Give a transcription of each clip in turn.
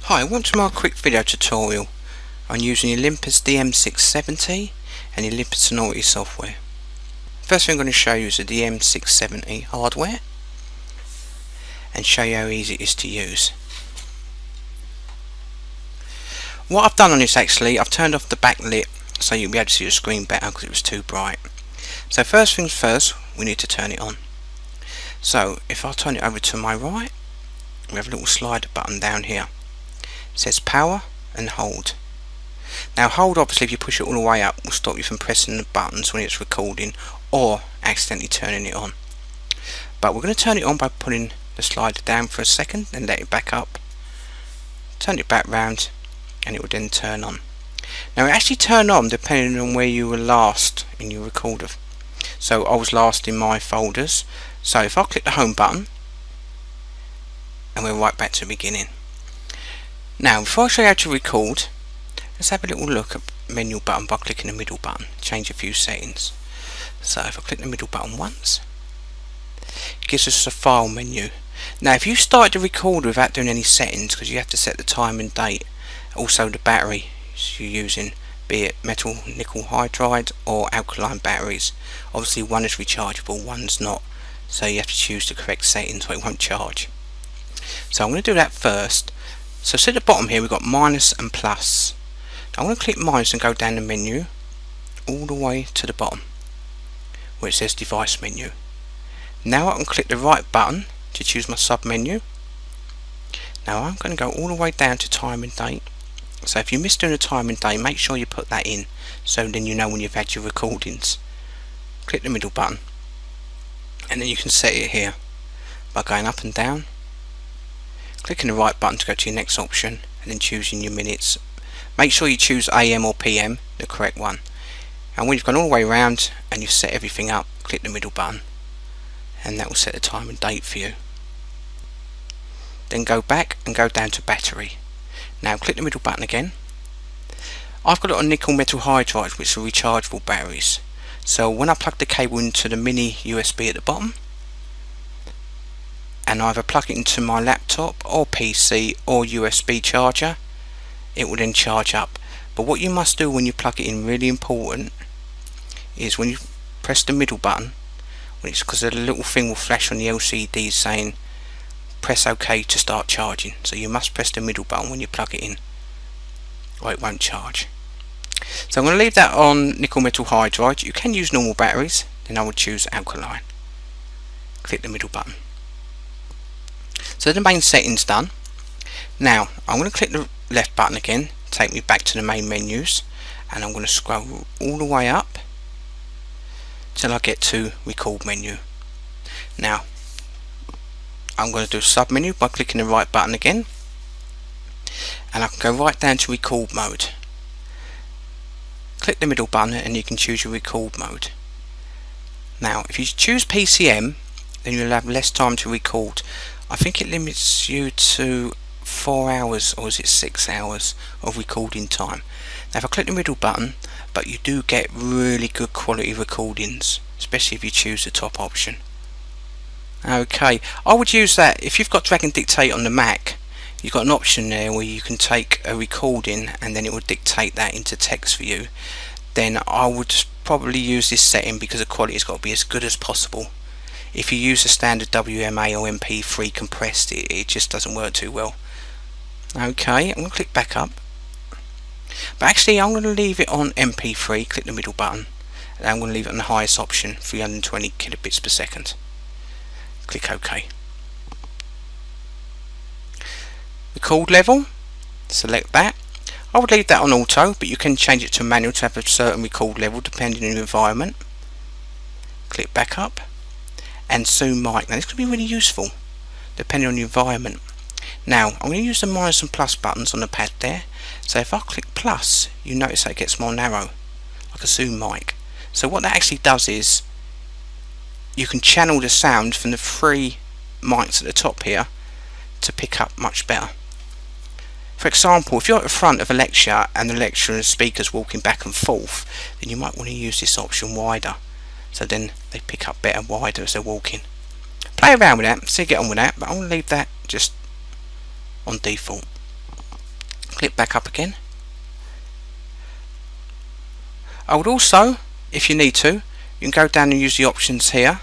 Hi, welcome to my quick video tutorial on using Olympus DM-670 and Olympus Sonority software. First thing I'm going to show you is the DM-670 hardware and show you how easy it is to use. What I've done on this actually, I've turned off the backlit so you'll be able to see the screen better because it was too bright. So first things first, we need to turn it on. So if I turn it over to my right, we have a little slider button down here. It says power and hold. Now hold, obviously if you push it all the way up, will stop you from pressing the buttons when it's recording or accidentally turning it on. But we're going to turn it on by putting the slider down for a second and let it back up. Turn it back round and it will then turn on. Now it actually turned on depending on where you were last in your recorder. So I was last in my folders. So if I click the home button and we're right back to the beginning. Now before I show you how to record, let's have a little look at menu button by clicking the middle button. Change a few settings. So if I click the middle button once, it gives us a file menu. Now if you started the recorder without doing any settings, because you have to set the time and date, also the battery you're using, be it metal, nickel hydride or alkaline batteries. Obviously one is rechargeable, one's not, so you have to choose the correct settings or it won't charge. So I'm going to do that first. So see at the bottom here we've got minus and plus. Now I'm going to click minus and go down the menu all the way to the bottom where it says device menu. Now I can click the right button to choose my sub menu. Now I'm going to go all the way down to time and date. So if you miss doing the time and date, make sure you put that in so then you know when you've had your recordings. Click the middle button and then you can set it here by going up and down, clicking the right button to go to your next option and then choosing your minutes. Make sure you choose AM or PM, the correct one. And when you've gone all the way around and you've set everything up, click the middle button and that will set the time and date for you. Then go back and go down to battery. Now click the middle button again. I've got it on nickel metal hydride, which are rechargeable batteries. So when I plug the cable into the mini USB at the bottom and either plug it into my laptop or PC or USB charger, it will then charge up. But what you must do when you plug it in, really important, is when you press the middle button, because a little thing will flash on the LCD saying press OK to start charging. So you must press the middle button when you plug it in or it won't charge. So I'm going to leave that on nickel metal hydride. You can use normal batteries, then I would choose alkaline. Click the middle button. So the main settings done. Now I'm going to click the left button again, take me back to the main menus, and I'm going to scroll all the way up till I get to record menu. Now I'm going to do sub menu by clicking the right button again, and I can go right down to record mode. Click the middle button and you can choose your record mode. Now if you choose PCM, then you'll have less time to record. I think it limits you to 4 hours, or is it 6 hours of recording time. Now if I click the middle button, but you do get really good quality recordings, especially if you choose the top option. Okay, I would use that if you've got drag and dictate on the Mac. You've got an option there where you can take a recording and then it will dictate that into text for you. Then I would probably use this setting because the quality has got to be as good as possible. If you use a standard WMA or MP3 compressed, it just doesn't work too well. Okay, I'm going to click back up. But actually I'm going to leave it on MP3, click the middle button, and I'm going to leave it on the highest option, 320 kilobits per second. Click OK. Record level, select that. I would leave that on auto, but you can change it to manual to have a certain record level depending on your environment. Click back up. And zoom mic. Now this could be really useful depending on your environment. Now I'm going to use the minus and plus buttons on the pad there. So if I click plus, you notice that it gets more narrow, like a zoom mic. So what that actually does is you can channel the sound from the 3 mics at the top here to pick up much better. For example, if you're at the front of a lecture and the lecturer and the speaker's walking back and forth, then you might want to use this option wider, so then they pick up better wider as they're walking. Play around with that, see get on with that, but I'm going to leave that just on default. Click back up again. I would also, if you need to, you can go down and use the options here.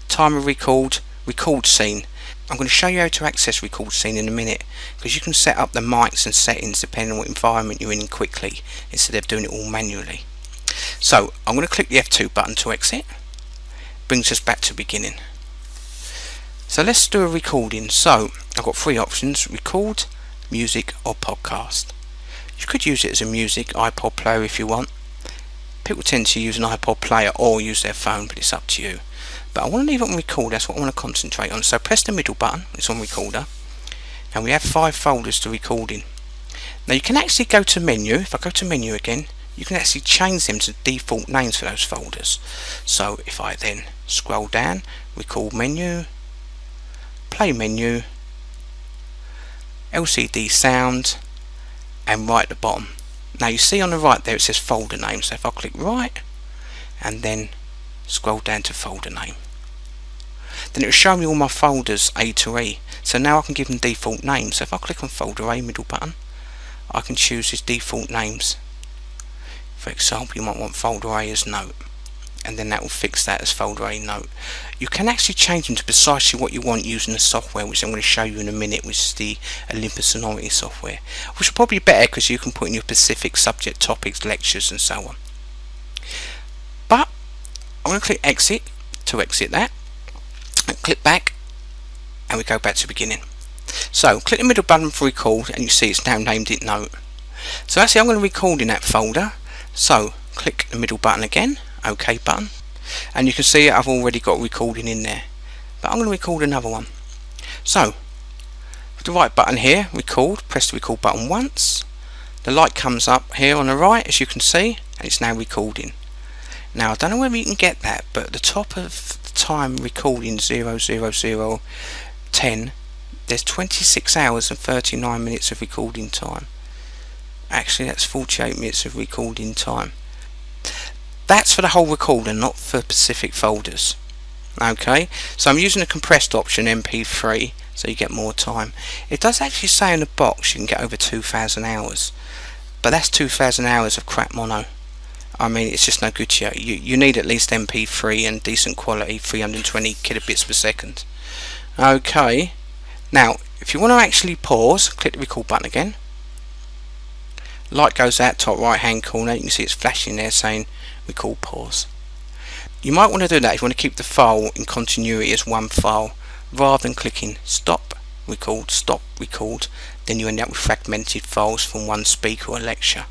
Timer record, record scene. I'm going to show you how to access record scene in a minute, because you can set up the mics and settings depending on what environment you're in quickly, instead of doing it all manually. So I'm going to click the F2 button to exit. Brings us back to beginning. So let's do a recording. So I've got three options: record, music or podcast. You could use it as a music iPod player if you want. People tend to use an iPod player or use their phone, but it's up to you. But I want to leave it on record, that's what I want to concentrate on. So press the middle button, it's on recorder. And we have 5 folders to record in. Now you can actually go to menu. If I go to menu again, you can actually change them to default names for those folders. So if I then scroll down, record menu, play menu, LCD sound, and right at the bottom. Now you see on the right there it says folder name. So if I click right and then scroll down to folder name, then it will show me all my folders A to E. So now I can give them default names. So if I click on folder A, middle button, I can choose his default names. For example, you might want folder A as note, and then that will fix that as folder A note. You can actually change them to precisely what you want using the software, which I'm going to show you in a minute, which is the Olympus Sonority software, which is probably better because you can put in your specific subject topics, lectures and so on. But I'm going to click exit to exit that, and click back, and we go back to beginning. So click the middle button for record, and you see it's now named it note. So actually I'm going to record in that folder. So click the middle button again, OK button, and you can see I've already got recording in there. But I'm going to record another one. So with the right button here, record, press the record button once. The light comes up here on the right, as you can see, and it's now recording. Now I don't know whether you can get that, but at the top of the time recording 00010, there's 26 hours and 39 minutes of recording time. Actually that's 48 minutes of recording time. That's for the whole recorder, not for specific folders. Okay, so I'm using a compressed option, MP3, so you get more time. It does actually say in the box you can get over 2,000 hours, but that's 2,000 hours of crap mono. I mean, it's just no good to you. You need at least MP3 and decent quality, 320 kilobits per second. Okay, now if you want to actually pause, click the record button again. Light goes out top right hand corner, you can see it's flashing there saying record pause. You might want to do that if you want to keep the file in continuity as one file, rather than clicking stop record, then you end up with fragmented files from one speaker or lecture.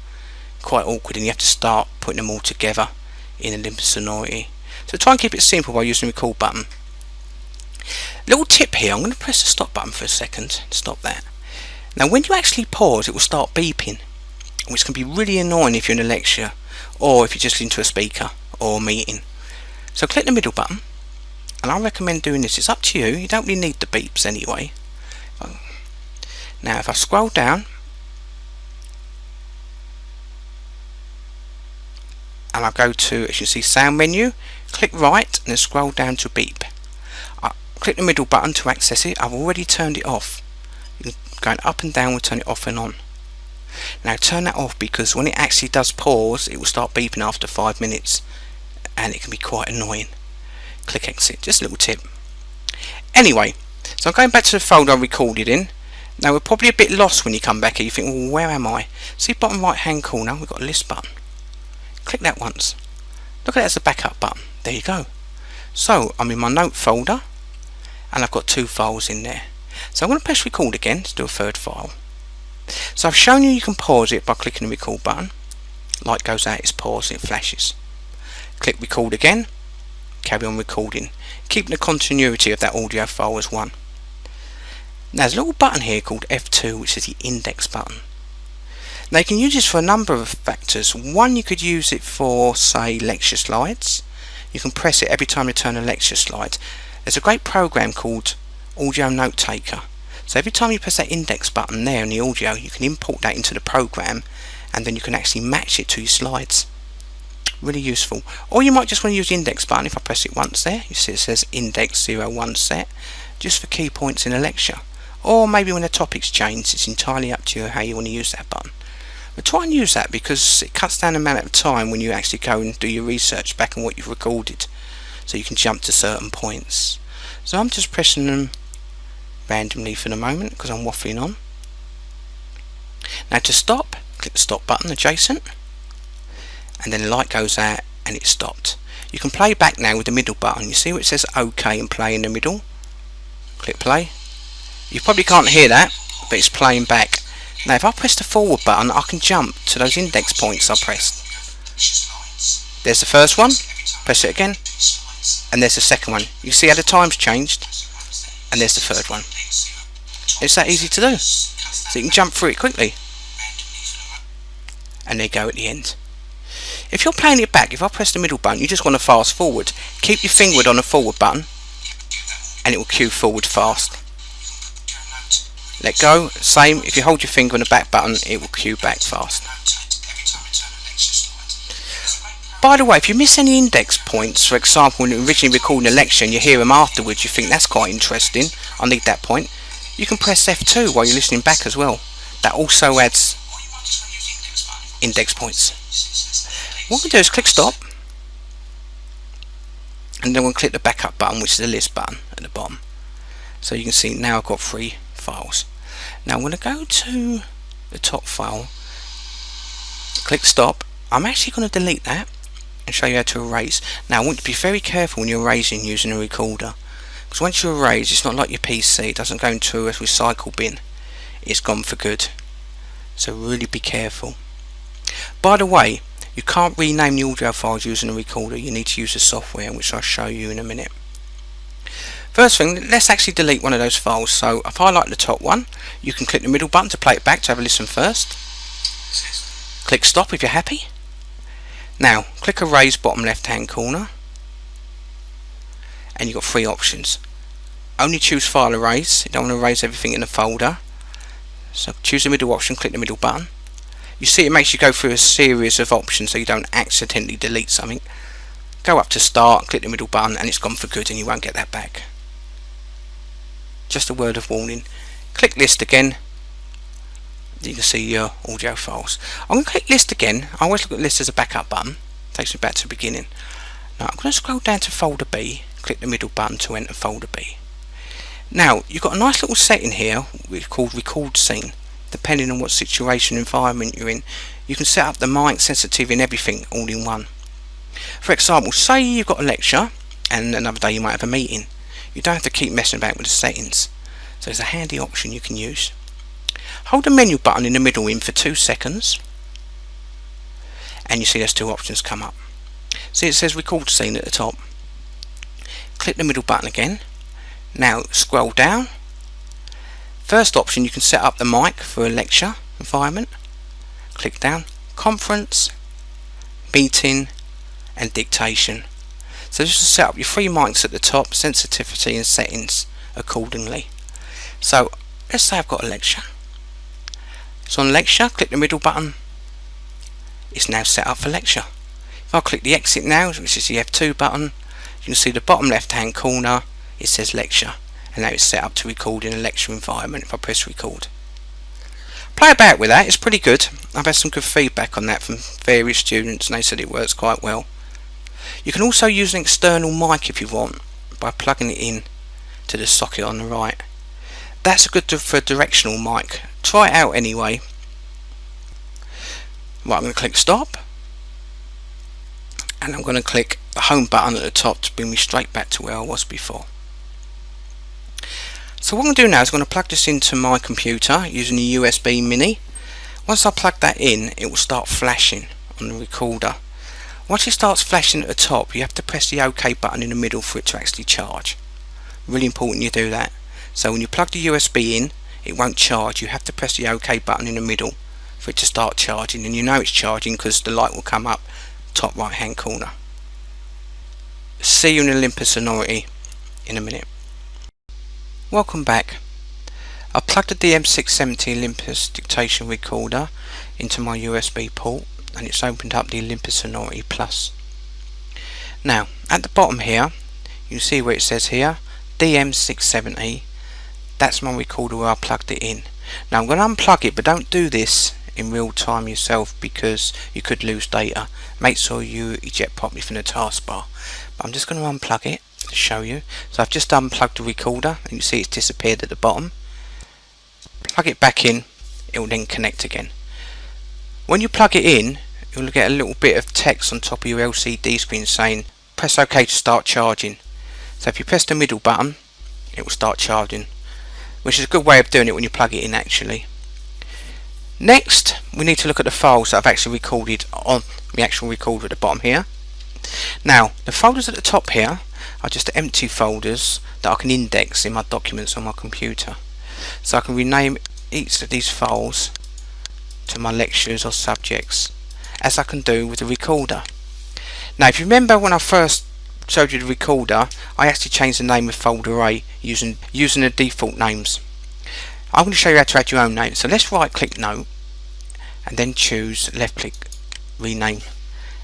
Quite awkward, and you have to start putting them all together in Olympus Sonority. So try and keep it simple by using the record button. Little tip here, I'm going to press the stop button for a second, stop that. Now when you actually pause, it will start beeping, which can be really annoying if you're in a lecture, or if you're just into a speaker or a meeting. So click the middle button, and I recommend doing this. It's up to you, you don't really need the beeps anyway. Now if I scroll down, and I go to, as you see, sound menu, click right and then scroll down to beep. I click the middle button to access it. I've already turned it off. Going up and down will turn it off and on. Now turn that off, because when it actually does pause, it will start beeping after 5 minutes, and it can be quite annoying. Click exit, just a little tip. Anyway, so I'm going back to the folder I recorded in. Now we're probably a bit lost when you come back here. You think, well, where am I? See bottom right hand corner, we've got a list button. Click that once. Look at that as a backup button. There you go. So I'm in my note folder, and I've got 2 files in there. So I'm going to press record again to do a third file. So I've shown you can pause it by clicking the record button. Light goes out, it's paused, it flashes. Click record again, carry on recording, keeping the continuity of that audio file as one. Now there's a little button here called F2, which is the index button. Now you can use this for a number of factors. One, you could use it for, say, lecture slides. You can press it every time you turn a lecture slide. There's a great program called Audio Note Taker. So every time you press that index button there in the audio, you can import that into the program, and then you can actually match it to your slides. Really useful. Or you might just want to use the index button. If I press it once there, you see it says index 01 set, just for key points in a lecture. or maybe when the topic's changed. It's entirely up to you how you want to use that button. But try and use that because it cuts down the amount of time when you actually go and do your research back on what you've recorded, so you can jump to certain points. So I'm just pressing them randomly for the moment because I'm waffling on. Now to stop, click the stop button adjacent, and then the light goes out and it's stopped. You can play back now with the middle button. You see where it says OK and play in the middle? Click play. You probably can't hear that, but it's playing back. Now if I press the forward button, I can jump to those index points I pressed. There's the first one, press it again, and there's the second one. You see how the time's changed, and there's the third one. It's that easy to do, so you can jump through it quickly. And there you go at the end. If you're playing it back, if I press the middle button, you just want to fast forward. Keep your finger on the forward button and it will cue forward fast. Let go, same, if you hold your finger on the back button, it will cue back fast. By the way, if you miss any index points, for example when you're originally recording a lecture and you hear them afterwards, you think that's quite interesting, I need that point, you can press F2 while you're listening back as well. That also adds index points. What we do is click stop, and then we'll click the backup button, which is the list button at the bottom. So you can see now I've got 3 files. Now I'm going to go to the top file, click stop. I'm actually going to delete that and show you how to erase. Now I want you to be very careful when you're erasing using a recorder, because once you erase, it's not like your PC, it doesn't go into a recycle bin, it's gone for good. So really be careful. By the way, you can't rename the audio files using a recorder, you need to use the software, which I'll show you in a minute. First thing, let's actually delete one of those files. So if I like the top one, you can click the middle button to play it back to have a listen first. Click stop if you're happy. Now click erase bottom left hand corner, and you've got 3 options. Only choose file erase, you don't want to erase everything in the folder. So choose the middle option, click the middle button. You see it makes you go through a series of options so you don't accidentally delete something. Go up to start, click the middle button, and it's gone for good and you won't get that back. Just a word of warning. Click list again, you can see your audio files. I'm going to click list again. I always look at list as a backup button, takes me back to the beginning. Now I'm going to scroll down to folder B, click the middle button to enter folder B. Now you've got a nice little setting here called record scene. Depending on what situation environment you're in, you can set up the mic, sensitivity and everything all in one. For example, say you've got a lecture and another day you might have a meeting. You don't have to keep messing about with the settings, so there's a handy option you can use. Hold the menu button in the middle in for 2 seconds and you see those 2 options come up. See it says record scene at the top. Click the middle button again. Now scroll down. First option, you can set up the mic for a lecture environment. Click down, conference, meeting and dictation. So just to set up your 3 mics at the top, sensitivity and settings accordingly. So let's say I've got a lecture. So on lecture, click the middle button. It's now set up for lecture. If I click the exit now, which is the F2 button, you can see the bottom left hand corner, it says lecture. And now it's set up to record in a lecture environment if I press record. Play about with that, it's pretty good. I've had some good feedback on that from various students and they said it works quite well. You can also use an external mic if you want by plugging it in to the socket on the right. That's good for a directional mic. Try it out anyway. Right, I'm going to click stop and I'm going to click the home button at the top to bring me straight back to where I was before. So what I'm going to do now is I'm going to plug this into my computer using the USB mini. Once I plug that in, it will start flashing on the recorder. Once it starts flashing at the top, you have to press the OK button in the middle for it to actually charge. Really important you do that. So when you plug the USB in, it won't charge. You have to press the OK button in the middle for it to start charging, and you know it's charging because the light will come up top right hand corner. See you in Olympus Sonority in a minute. Welcome back. I've plugged the DM-670 Olympus dictation recorder into my USB port and it's opened up the Olympus Sonority Plus. Now at the bottom here you see where it says here DM-670 that's my recorder where I plugged it in. Now I'm going to unplug it, but don't do this in real time yourself because you could lose data. Make sure you eject properly from the taskbar. But I'm just going to unplug it to show you. So I've just unplugged the recorder and you see it's disappeared at the bottom. Plug it back in, it will then connect again. When you plug it in, you'll get a little bit of text on top of your LCD screen saying press OK to start charging. So if you press the middle button, it will start charging, which is a good way of doing it when you plug it in actually. Next, we need to look at the files that I've actually recorded on the actual recorder at the bottom here. Now, the folders at the top here are just empty folders that I can index in my documents on my computer. So I can rename each of these files to my lectures or subjects, as I can do with the recorder. Now, if you remember when I first showed you the recorder, I actually changed the name of folder A using the default names. I'm going to show you how to add your own name. So let's right click Note and then choose left click rename,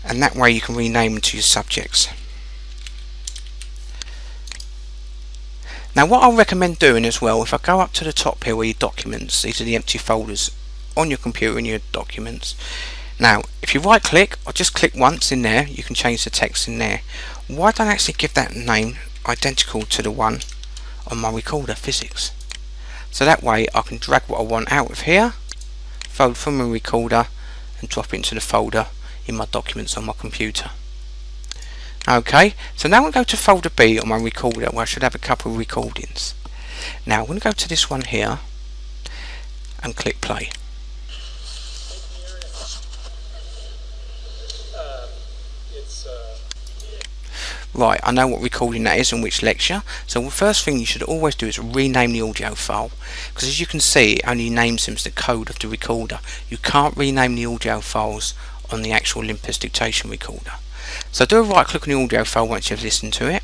and that way you can rename them to your subjects. Now what I'll recommend doing as well, if I go up to the top here where your documents, these are the empty folders on your computer in your documents. Now if you right click or just click once in there, you can change the text in there. Why don't I actually give that name identical to the one on my recorder, physics? So that way I can drag what I want out of here, fold from my recorder and drop it into the folder in my documents on my computer. Okay, so now we'll go to folder B on my recorder where I should have a couple of recordings. Now I'm going to go to this one here and click play. Right, I know what recording that is and which lecture. So the first thing you should always do is rename the audio file, because as you can see it only names them as the code of the recorder. You can't rename the audio files on the actual Olympus dictation recorder. So do a right click on the audio file once you've listened to it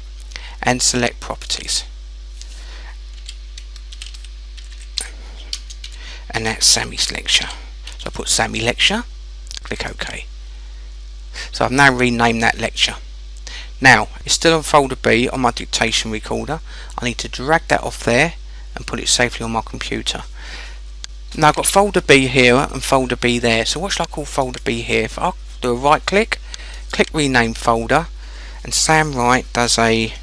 and select properties, and that's Sammy's lecture. So I put Sammy lecture, click OK. So I've now renamed that lecture. Now it's still on folder B on my dictation recorder. I need to drag that off there and put it safely on my computer. Now I've got folder B here and folder B there. So what should I call folder B here? If I do a right click, click rename folder, and Sam Wright does a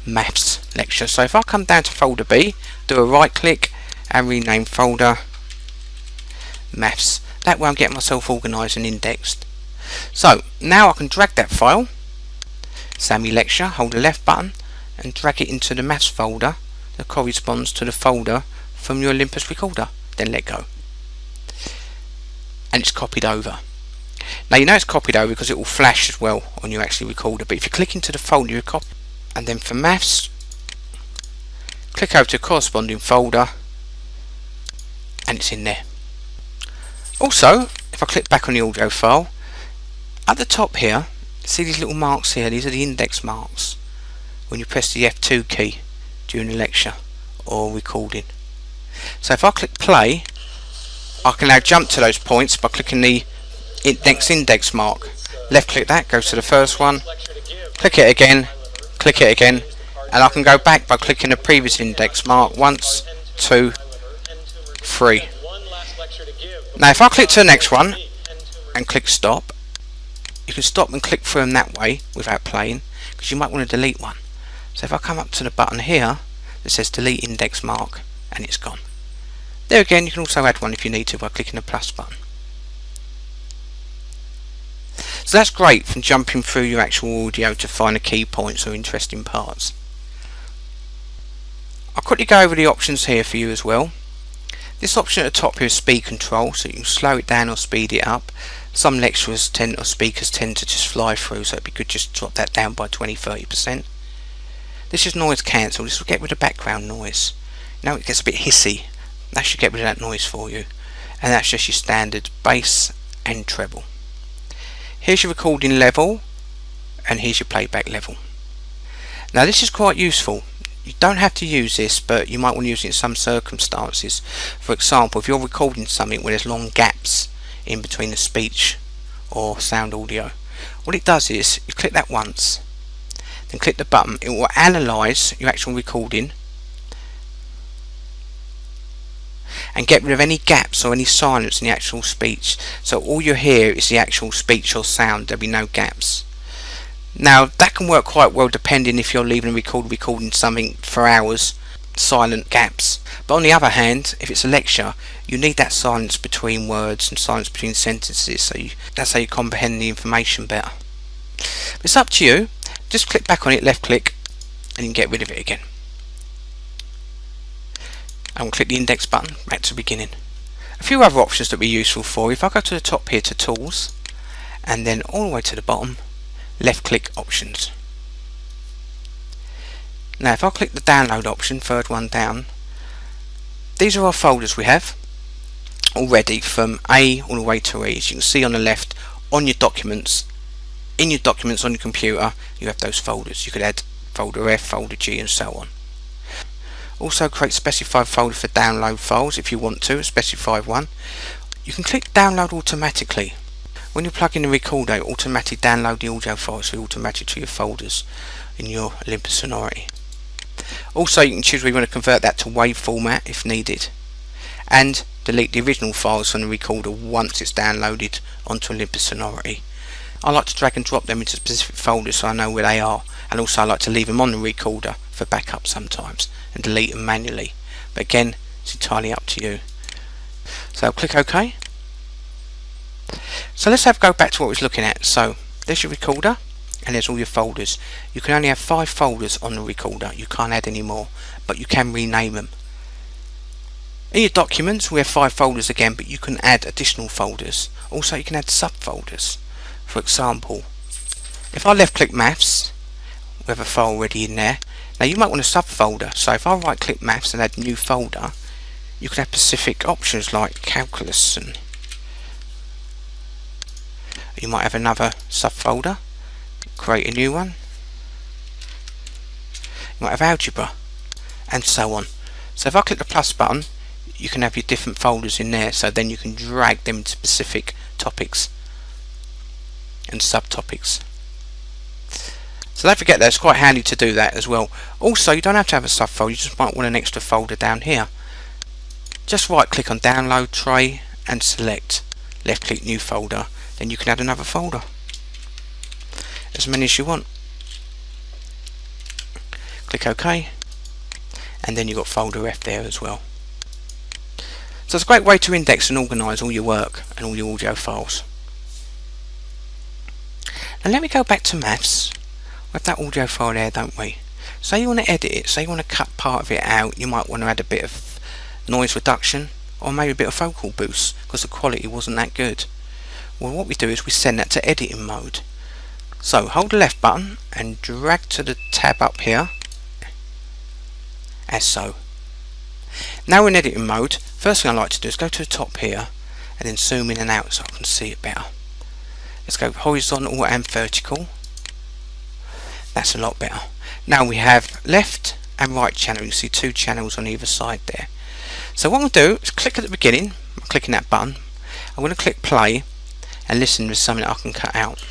maths lecture. So if I come down to folder B, do a right click and rename folder maths. That way I'm getting myself organised and indexed. So now I can drag that file, Sammy lecture, hold the left button and drag it into the maths folder that corresponds to the folder from your Olympus recorder, then let go. And it's copied over. Now you know it's copied over because it will flash as well on your actual recorder, but if you click into the folder you copy, and then for maths, click over to the corresponding folder and it's in there. Also, if I click back on the audio file, at the top here, see these little marks here, these are the index marks when you press the F2 key during the lecture or recording. So if I click play, I can now jump to those points by clicking the index mark. Left click that, goes to the first one, click it again, and I can go back by clicking the previous index mark once, 2, 3. Now if I click to the next one and click stop, you can stop and click through them that way without playing, because you might want to delete one. So if I come up to the button here that says delete index mark, and it's gone. There again, you can also add one if you need to by clicking the plus button. So that's great from jumping through your actual audio to find the key points or interesting parts. I'll quickly go over the options here for you as well. This option at the top here is speed control, so you can slow it down or speed it up. Some lecturers or speakers tend to just fly through, so it'd be good just to drop that down by 20-30%. This is noise cancel. This will get rid of background noise. Now it gets a bit hissy. That should get rid of that noise for you. And that's just your standard bass and treble. Here's your recording level, and here's your playback level. Now this is quite useful. You don't have to use this, but you might want to use it in some circumstances. For example, if you're recording something where there's long gaps in between the speech or sound audio, what it does is you click that once, then click the button. It will analyse your actual recording and get rid of any gaps or any silence in the actual speech. So all you hear is the actual speech or sound. There'll be no gaps. Now that can work quite well depending if you're leaving a recording something for hours, silent gaps. But on the other hand, if it's a lecture, you need that silence between words and silence between sentences, so that's how you comprehend the information better. But it's up to you. Just click back on it, left click, and you can get rid of it again. And we'll click the index button, back to the beginning. A few other options that will be useful for you. If I go to the top here to tools, and then all the way to the bottom, left click options. Now if I click the download option, third one down, these are our folders we have already from A all the way to E. As you can see on the left, on your documents, in your documents on your computer, you have those folders. You could add folder F, folder G, and so on. Also create specified folder for download files if you want to, a specified one. You can click download automatically. When you plug in the recorder, it automatically download the audio files so automatically to your folders in your Olympus Sonority. Also you can choose whether you want to convert that to WAV format if needed, and delete the original files from the recorder once it's downloaded onto Olympus Sonority. I like to drag and drop them into specific folders so I know where they are, and also I like to leave them on the recorder for backup sometimes and delete them manually, but again it's entirely up to you. So I'll click OK. So let's go back to what we was looking at. So there's your recorder and there's all your folders. You can only have 5 folders on the recorder, you can't add any more, but you can rename them. In your documents we have 5 folders again, but you can add additional folders. Also you can add subfolders. For example, if I left click maths, we have a file already in there. Now you might want a subfolder, so if I right click maths and add new folder, you can have specific options like calculus, and you might have another subfolder, create a new one. You might have algebra, and so on. So if I click the plus button, you can have your different folders in there, so then you can drag them to specific topics and subtopics. So don't forget that it's quite handy to do that as well. Also you don't have to have a subfolder, you just might want an extra folder down here. Just right click on download tray and select left click new folder, then you can add another folder, as many as you want. Click OK, and then you've got folder F there as well. So it's a great way to index and organise all your work and all your audio files. Now let me go back to maths. We have that audio file there, don't we? Say you want to edit it, say you want to cut part of it out, you might want to add a bit of noise reduction or maybe a bit of vocal boost because the quality wasn't that good. Well, what we do is we send that to editing mode. So hold the left button and drag to the tab up here, as so. Now we're in editing mode. First thing I like to do is go to the top here and then zoom in and out so I can see it better. Let's go horizontal and vertical. That's a lot better. Now we have left and right channel. You see 2 channels on either side there. So what I'm going to do is click at the beginning. I'm clicking that button. I'm going to click play and listen to something that I can cut out.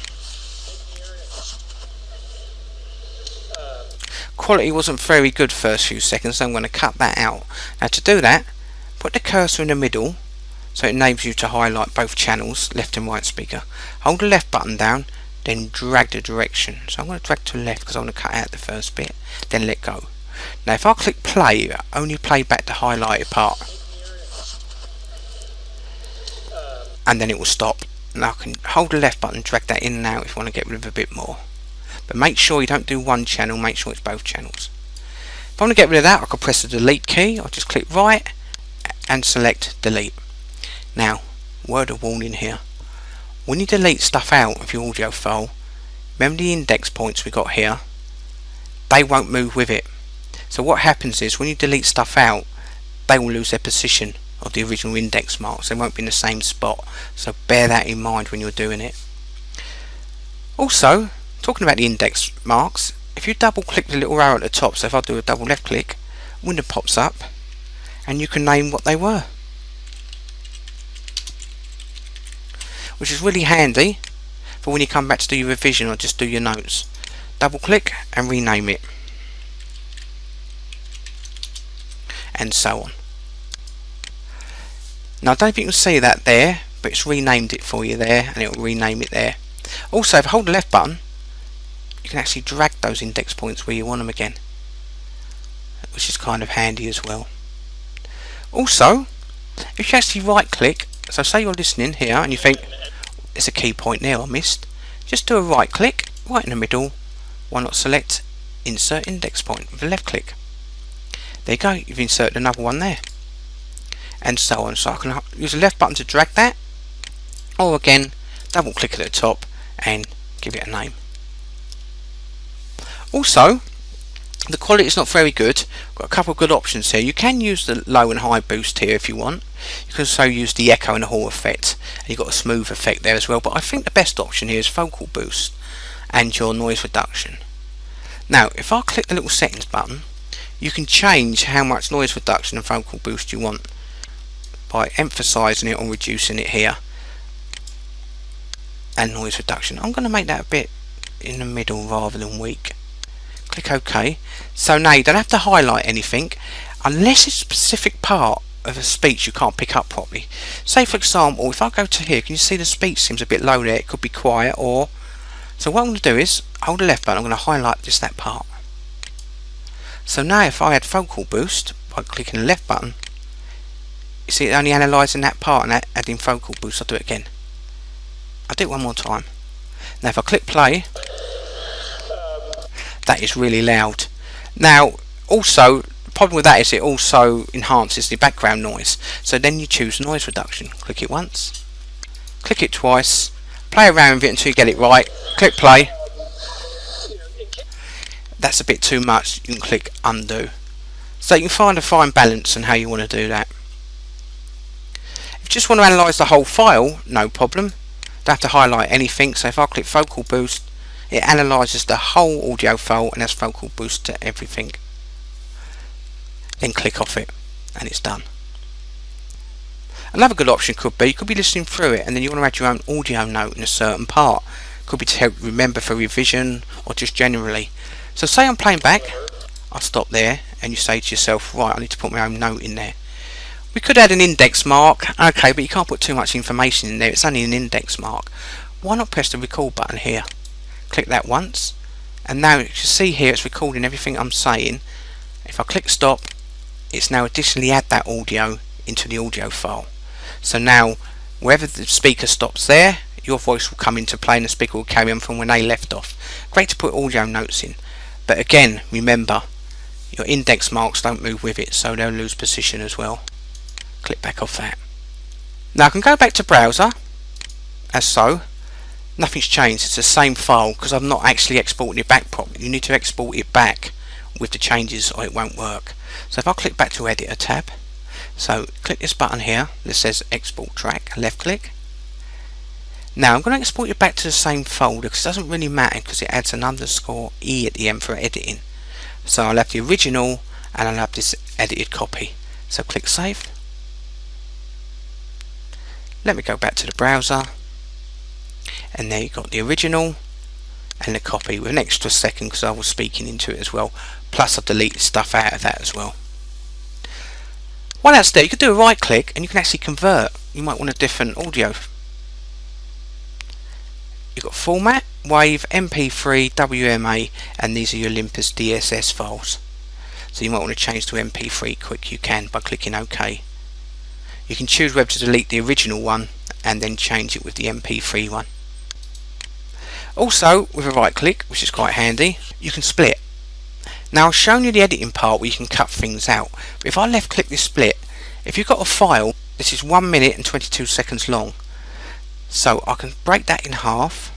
Quality wasn't very good first few seconds, so I'm going to cut that out. Now to do that, put the cursor in the middle so it enables you to highlight both channels, left and right speaker. Hold the left button down, then drag the direction. So I'm going to drag to the left because I want to cut out the first bit, then let go. Now if I click play, only play back the highlighted part, and then it will stop. Now I can hold the left button, drag that in and out if you want to get rid of a bit more. But make sure you don't do one channel, make sure it's both channels. If I want to get rid of that, I can press the delete key. I'll just click right and select delete. Now, word of warning here. When you delete stuff out of your audio file, remember the index points we got here? They won't move with it. So what happens is when you delete stuff out, they will lose their position of the original index marks. They won't be in the same spot. So bear that in mind when you're doing it. Also, talking about the index marks, if you double click the little arrow at the top, so if I do a double left click, a window pops up and you can name what they were, which is really handy for when you come back to do your revision or just do your notes. Double click and rename it, and so on. Now I don't know if you can see that there, but it's renamed it for you there, and it will rename it there. Also, if I hold the left button, you can actually drag those index points where you want them again, which is kind of handy as well. Also, if you actually right click, so say you're listening here and you think there's a key point there I missed, just do a right click right in the middle. Why not select insert index point with a left click? There you go, you've inserted another one there, and so on. So I can use the left button to drag that, or again double click at the top and give it a name. Also, the quality is not very good. Got a couple of good options here. You can use the low and high boost here if you want. You can also use the echo and the hall effect, and you've got a smooth effect there as well, but I think the best option here is vocal boost and your noise reduction. Now if I click the little settings button, you can change how much noise reduction and vocal boost you want by emphasizing it or reducing it here. And noise reduction, I'm going to make that a bit in the middle rather than weak. Click OK. So now you don't have to highlight anything unless it's a specific part of a speech you can't pick up properly. Say for example, if I go to here, can you see the speech seems a bit low there? It could be quiet, or so what I'm going to do is hold the left button, I'm going to highlight just that part. So now if I add vocal boost by clicking the left button, you see it only analysing that part and adding vocal boost. I'll do it again. I'll do it one more time. Now if I click play, that is really loud. Now also the problem with that is it also enhances the background noise, so then you choose noise reduction. Click it once, click it twice, play around with it until you get it right, click play. That's a bit too much, you can click undo. So you can find a fine balance on how you want to do that. If you just want to analyse the whole file, no problem, don't have to highlight anything. So if I click vocal boost, it analyses the whole audio file and has vocal boost to everything. Then click off it and it's done. Another good option could be, you could be listening through it and then you want to add your own audio note in a certain part. Could be to help remember for revision or just generally. So say I'm playing back, I'll stop there and you say to yourself, right, I need to put my own note in there. We could add an index mark, okay, but you can't put too much information in there, it's only an index mark. Why not press the record button here? Click that once, and now you can see here it's recording everything I'm saying. If I click stop, it's now additionally add that audio into the audio file. So now wherever the speaker stops there, your voice will come into play and the speaker will carry on from when they left off. Great to put audio notes in, but again remember your index marks don't move with it, so they'll lose position as well. Click back off that. Now I can go back to browser as so. Nothing's changed, it's the same file because I'm not actually exporting it back properly. You need to export it back with the changes or it won't work. So if I click back to editor tab, so click this button here that says export track, left click. Now I'm going to export it back to the same folder because it doesn't really matter because it adds an underscore E at the end for editing. So I'll have the original and I'll have this edited copy. So click save. Let me go back to the browser, and there you've got the original and the copy with an extra second because I was speaking into it as well, plus I've deleted stuff out of that as well. While that's there, you could do a right click and you can actually convert. You might want a different audio. You've got format, WAV, MP3, WMA, and these are your Olympus DSS files. So you might want to change to MP3 quick, you can by clicking OK. You can choose whether to delete the original one and then change it with the MP3 one. Also, with a right click, which is quite handy, you can split. Now I've shown you the editing part where you can cut things out, but if I left click this split, if you've got a file, this is 1 minute and 22 seconds long, so I can break that in half,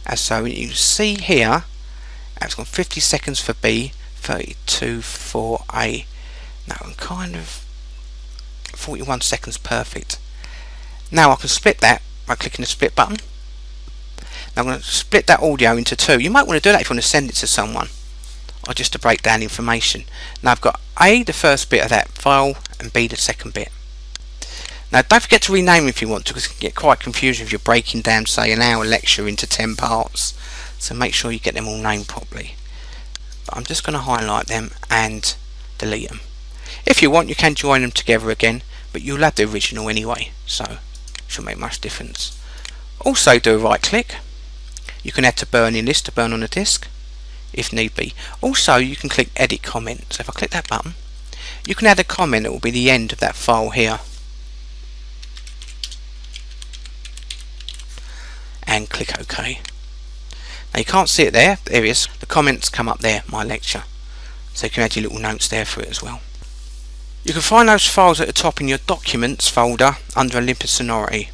as so you see here, it's got 50 seconds for B, 32 for A. Now I'm kind of 41 seconds perfect. Now I can split that by clicking the split button. Now I'm going to split that audio into two. You might want to do that if you want to send it to someone or just to break down information. Now I've got A, the first bit of that file, and B, the second bit. Now don't forget to rename if you want to, because it can get quite confusing if you're breaking down, say, an hour lecture into 10 parts. So make sure you get them all named properly. But I'm just going to highlight them and delete them. If you want, you can join them together again, but you'll have the original anyway, so it shouldn't make much difference. Also do a right click. You can add to burning list to burn on a disk if need be. Also you can click edit comment. So if I click that button, you can add a comment that will be the end of that file here, and click OK. Now you can't see it there, there it is, the comments come up there, my lecture, so you can add your little notes there for it as well. You can find those files at the top in your documents folder under Olympus Sonority.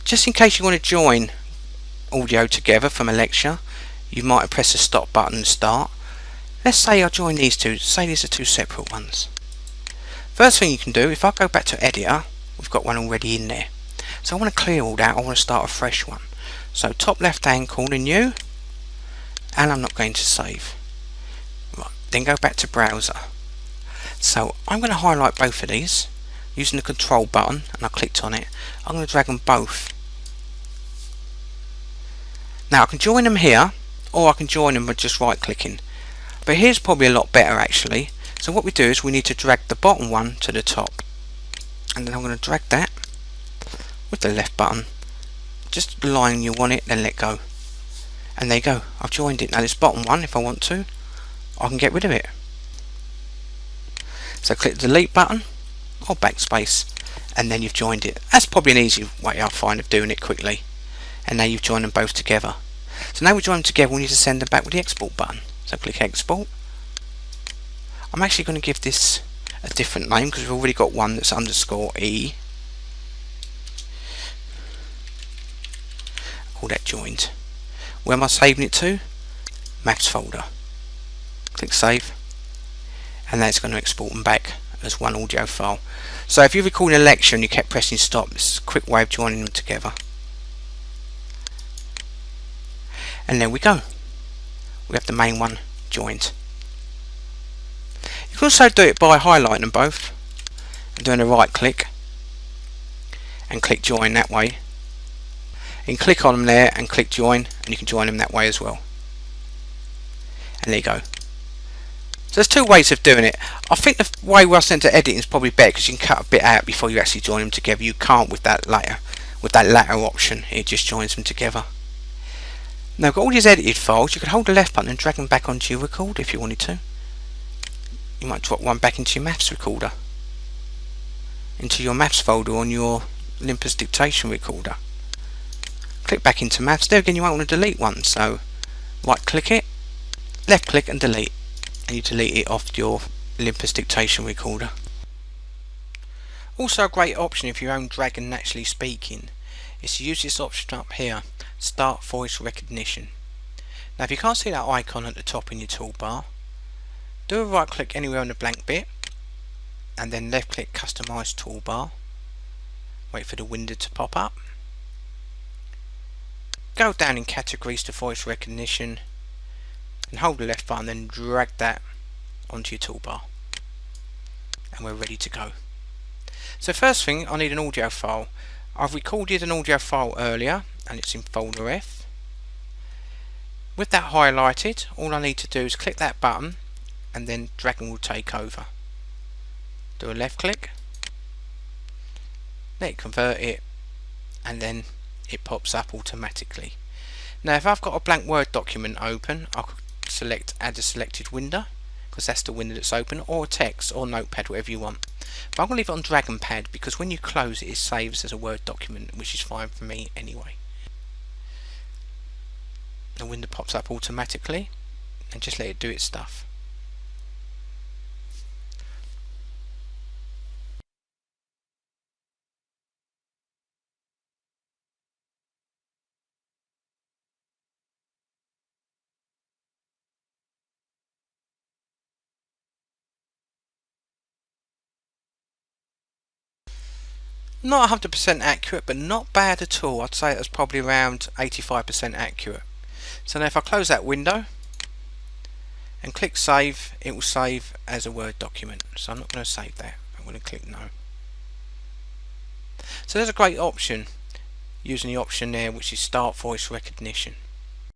Just in case you want to join audio together from a lecture, you might have pressed the stop button and start. Let's say I join these two, say these are two separate ones. First thing you can do, if I go back to editor, we've got one already in there. So I want to clear all that, I want to start a fresh one. So top left hand corner, new, and I'm not going to save. Right, then go back to browser. So I'm going to highlight both of these using the control button, and I clicked on it. I'm going to drag them both. Now I can join them here, or I can join them by just right clicking. But here's probably a lot better actually. So what we do is we need to drag the bottom one to the top, and then I'm going to drag that with the left button, just the line you want it, then let go, and there you go, I've joined it. Now this bottom one, if I want to, I can get rid of it. So click the delete button or backspace, and then you've joined it. That's probably an easy way I find of doing it quickly. And now you've joined them both together. So now we join them together, we need to send them back with the export button. So click export. I'm actually going to give this a different name because we've already got one that's _e. Call that joined. Where am I saving it to? Maps folder. Click save, and that's going to export them back as one audio file. So if you're recording a lecture and you kept pressing stop, this is a quick way of joining them together. And there we go. We have the main one joined. You can also do it by highlighting them both and doing a right click and click join that way. And click on them there and click join, and you can join them that way as well. And there you go. So there's two ways of doing it. I think the way we're sent to editing is probably better because you can cut a bit out before you actually join them together. You can't with that latter option. It just joins them together. Now I've got all these edited files. You could hold the left button and drag them back onto your recorder if you wanted to. You might drop one back into your maths recorder, into your maths folder on your Olympus dictation recorder. Click back into maths. There again, you might want to delete one, so right click it, left click and delete, and you delete it off your Olympus dictation recorder. Also a great option if you own Dragon Naturally Speaking is to use this option up here, Start Voice Recognition. Now if you can't see that icon at the top in your toolbar, do a right click anywhere on the blank bit, and then left click Customize Toolbar. Wait for the window to pop up. Go down in categories to voice recognition and hold the left button, then drag that onto your toolbar, and we're ready to go. So first thing, I need an audio file. I've recorded an audio file earlier and it's in folder F. With that highlighted, all I need to do is click that button and then Dragon will take over. Do a left click, let it convert it, and then it pops up automatically. Now if I've got a blank Word document open, I could select add a selected window because that's the window that's open, or text or notepad, whatever you want. But I'm going to leave it on Dragon Pad because when you close it, it saves as a Word document, which is fine for me anyway. The window pops up automatically, and just let it do its stuff. Not 100% accurate, but not bad at all. I'd say it was probably around 85% accurate. So now if I close that window and click save, it will save as a Word document. So I'm not going to save that. I'm going to click no. So there's a great option using the option there, which is Start Voice Recognition.